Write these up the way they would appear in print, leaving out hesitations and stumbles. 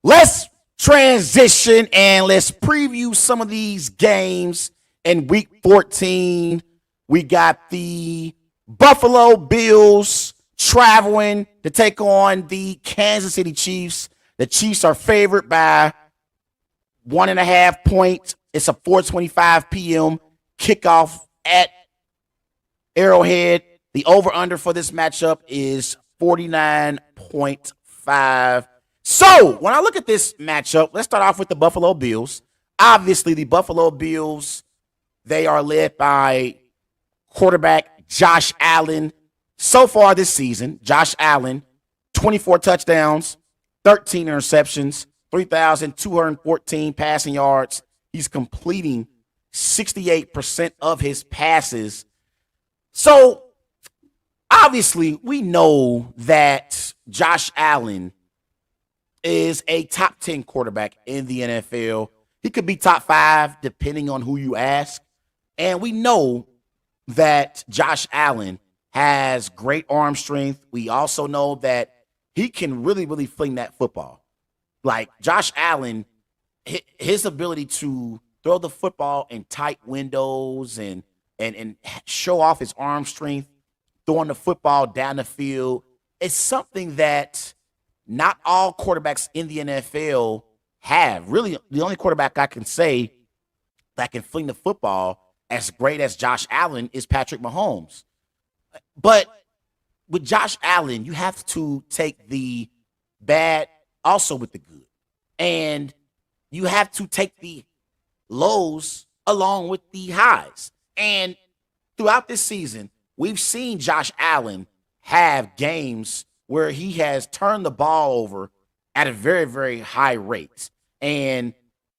Let's transition and let's preview some of these games in week 14. We got the Buffalo Bills traveling to take on the Kansas City Chiefs. The Chiefs are favored by 1.5 points. It's a 4:25 p.m. kickoff at Arrowhead. The over-under for this matchup is 49.5. So when I look at this matchup, let's start off with the Buffalo Bills. Obviously, the Buffalo Bills, they are led by quarterback Josh Allen. So far this season, Josh Allen, 24 touchdowns, 13 interceptions, 3,214 passing yards. He's completing 68% of his passes. So obviously, we know that Josh Allen is a top 10 quarterback in the NFL. He could be top 5 depending on who you ask. And we know that Josh Allen has great arm strength. We also know that he can really, really fling that football. Like Josh Allen, his ability to throw the football in tight windows and show off his arm strength, throwing the football down the field, is something that not all quarterbacks in the NFL have. Really, the only quarterback I can say that can fling the football as great as Josh Allen is Patrick Mahomes. But with Josh Allen, you have to take the bad also with the good. And you have to take the lows along with the highs. And throughout this season, we've seen Josh Allen have games where he has turned the ball over at a very, very high rate. And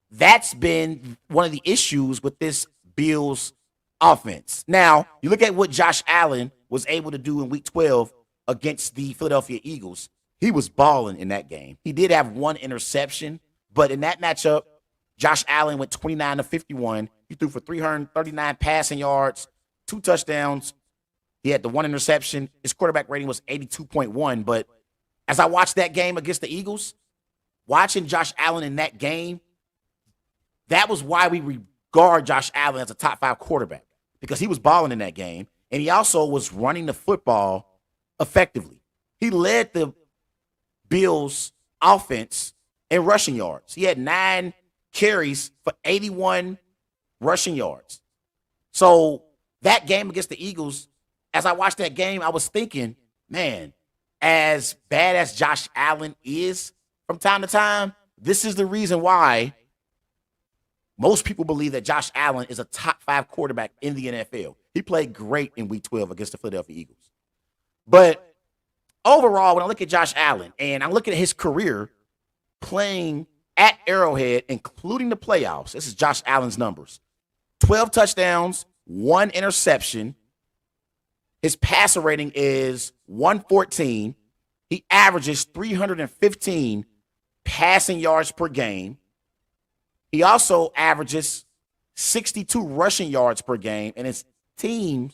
that's been one of the issues with this Bills offense. Now, you look at what Josh Allen was able to do in week 12 against the Philadelphia Eagles. He was balling in that game. He did have one interception, but in that matchup, Josh Allen went 29 to 51. He threw for 339 passing yards, 2 touchdowns. He had the 1 interception. His quarterback rating was 82.1. But as I watched that game against the Eagles, watching Josh Allen in that game, that was why we regard Josh Allen as a top 5 quarterback, because he was balling in that game. And he also was running the football effectively. He led the Bills offense in rushing yards. He had 9 carries for 81 rushing yards. So that game against the Eagles, as I watched that game, I was thinking, man, as bad as Josh Allen is from time to time, this is the reason why most people believe that Josh Allen is a top 5 quarterback in the NFL. He played great in week 12 against the Philadelphia Eagles. But overall, when I look at Josh Allen and I look at his career playing at Arrowhead, including the playoffs, this is Josh Allen's numbers: 12 touchdowns, 1 interception. His passer rating is 114. He averages 315 passing yards per game. He also averages 62 rushing yards per game, and his team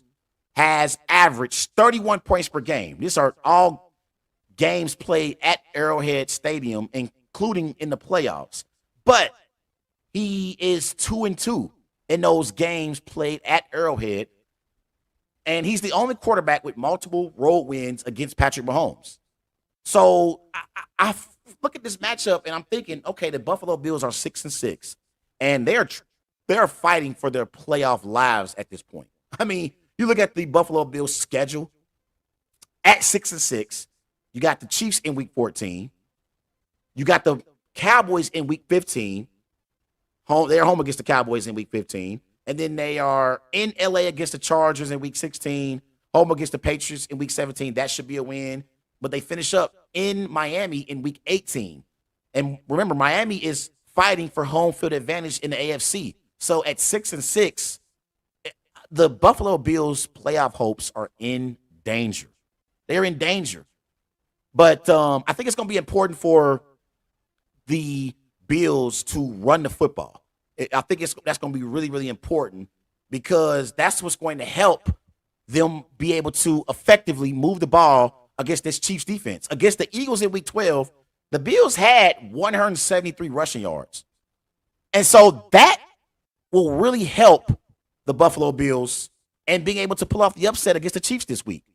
has averaged 31 points per game. These are all games played at Arrowhead Stadium, including in the playoffs. But he is 2-2 in those games played at Arrowhead. And he's the only quarterback with multiple road wins against Patrick Mahomes. So I look at this matchup and I'm thinking, okay, the Buffalo Bills are 6-6, and they're fighting for their playoff lives at this point. I mean, you look at the Buffalo Bills schedule at 6-6. You got the Chiefs in week 14. You got the Cowboys in week 15. They're home against the Cowboys in week 15. And then they are in LA against the Chargers in week 16, home against the Patriots in week 17. That should be a win. But they finish up in Miami in week 18. And remember, Miami is fighting for home field advantage in the AFC. So at 6-6, the Buffalo Bills playoff hopes are in danger. They're in danger. But I think it's going to be important for the Bills to run the football. I think that's going to be really, really important, because that's what's going to help them be able to effectively move the ball against this Chiefs defense. Against the Eagles in week 12, The Bills had 173 rushing yards. And so that will really help the Buffalo Bills and being able to pull off the upset against the Chiefs this week.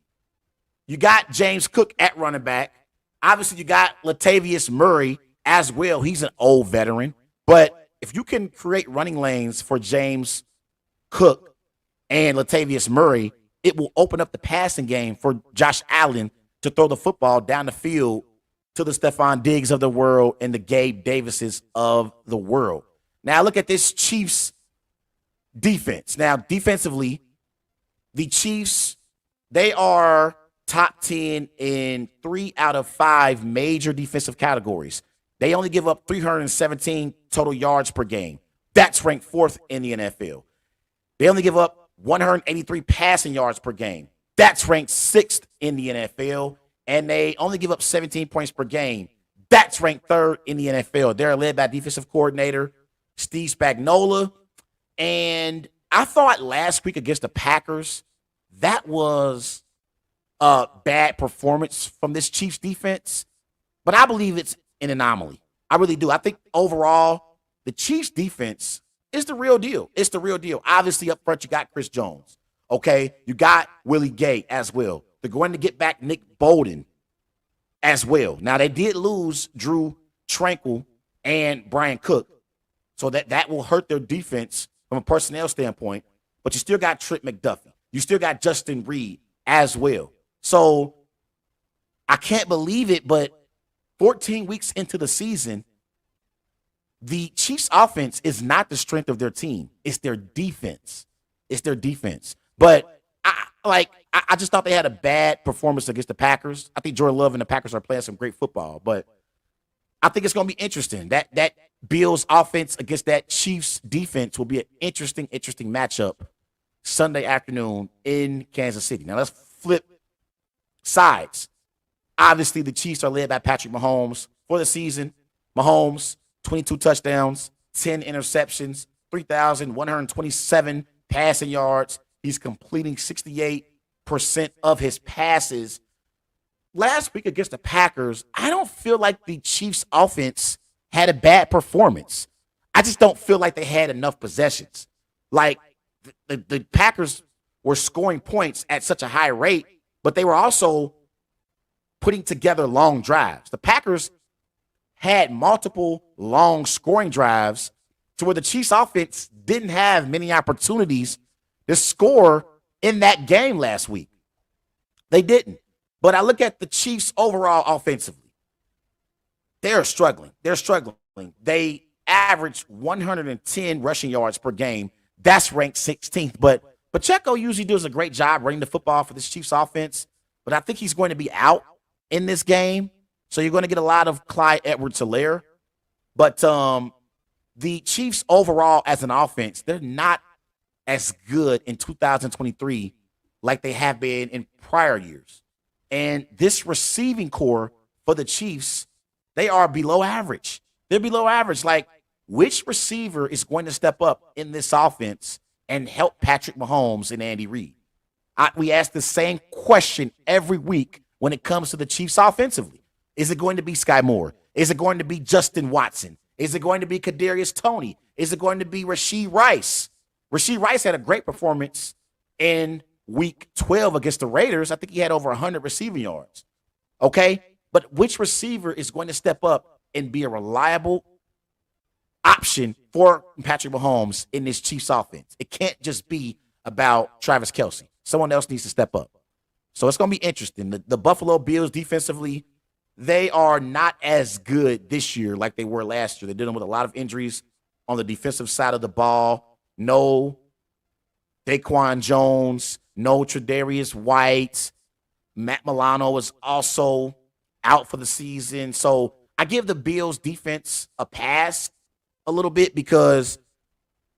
You got James Cook at running back. Obviously, you got Latavius Murray as well. He's an old veteran. But if you can create running lanes for James Cook and Latavius Murray, it will open up the passing game for Josh Allen to throw the football down the field to the Stephon Diggs of the world and the Gabe Davises of the world. Now, look at this Chiefs defense. Now, defensively, the Chiefs, they are top 10 in 3 out of 5 major defensive categories. They only give up 317 total yards per game. That's ranked 4th in the NFL. They only give up 183 passing yards per game. That's ranked 6th in the NFL. And they only give up 17 points per game. That's ranked 3rd in the NFL. They're led by defensive coordinator Steve Spagnuolo. And I thought last week against the Packers, that was a bad performance from this Chiefs defense. But I believe it's an anomaly. I really do. I think overall, the Chiefs defense is the real deal. It's the real deal. Obviously, up front, you got Chris Jones. Okay? You got Willie Gay as well. They're going to get back Nick Bolden as well. Now, they did lose Drew Tranquil and Brian Cook. So that will hurt their defense from a personnel standpoint. But you still got Trent McDuffie. You still got Justin Reed as well. So I can't believe it, but 14 weeks into the season, the Chiefs offense is not the strength of their team. It's their defense. It's their defense. But I just thought they had a bad performance against the Packers. I think Jordan Love and the Packers are playing some great football, but I think it's going to be interesting. That Bills offense against that Chiefs defense will be an interesting matchup Sunday afternoon in Kansas City. Now let's flip sides. Obviously, the Chiefs are led by Patrick Mahomes for the season. Mahomes, 22 touchdowns, 10 interceptions, 3,127 passing yards. He's completing 68% of his passes. Last week against the Packers, I don't feel like the Chiefs offense had a bad performance. I just don't feel like they had enough possessions. Like the Packers were scoring points at such a high rate, but they were also putting together long drives. The Packers had multiple long scoring drives to where the Chiefs offense didn't have many opportunities to score in that game last week. They didn't. But I look at the Chiefs overall offensively. They're struggling. They average 110 rushing yards per game. That's ranked 16th. But Pacheco usually does a great job running the football for this Chiefs offense. But I think he's going to be out in this game. So you're going to get a lot of Clyde Edwards-Helaire. But the Chiefs overall as an offense, they're not as good in 2023 like they have been in prior years. And this receiving core for the Chiefs, they are below average. They're below average. Like, which receiver is going to step up in this offense and help Patrick Mahomes and Andy Reid? We ask the same question every week when it comes to the Chiefs offensively. Is it going to be Sky Moore? Is it going to be Justin Watson? Is it going to be Kadarius Toney? Is it going to be Rashee Rice? Rashee Rice had a great performance in week 12 against the Raiders. I think he had over 100 receiving yards. Okay? But which receiver is going to step up and be a reliable option for Patrick Mahomes in this Chiefs offense? It can't just be about Travis Kelce. Someone else needs to step up. So it's going to be interesting. The Buffalo Bills defensively, they are not as good this year like they were last year. They're dealing with a lot of injuries on the defensive side of the ball. No Daquan Jones, no Tre'Davious White. Matt Milano is also out for the season. So I give the Bills defense a pass a little bit because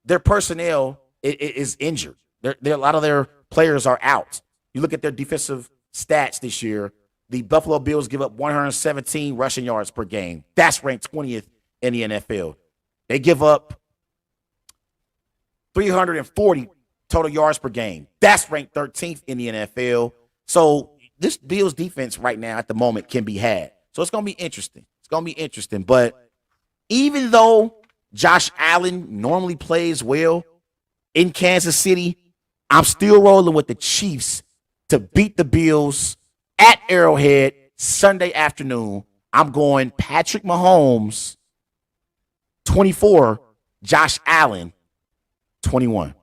their personnel is injured. A lot of their players are out. You look at their defensive stats this year, the Buffalo Bills give up 117 rushing yards per game. That's ranked 20th in the NFL. They give up 340 total yards per game. That's ranked 13th in the NFL. So this Bills defense right now at the moment can be had. So it's going to be interesting. It's going to be interesting. But even though Josh Allen normally plays well in Kansas City, I'm still rolling with the Chiefs to beat the Bills at Arrowhead Sunday afternoon. I'm going Patrick Mahomes 24, Josh Allen 21.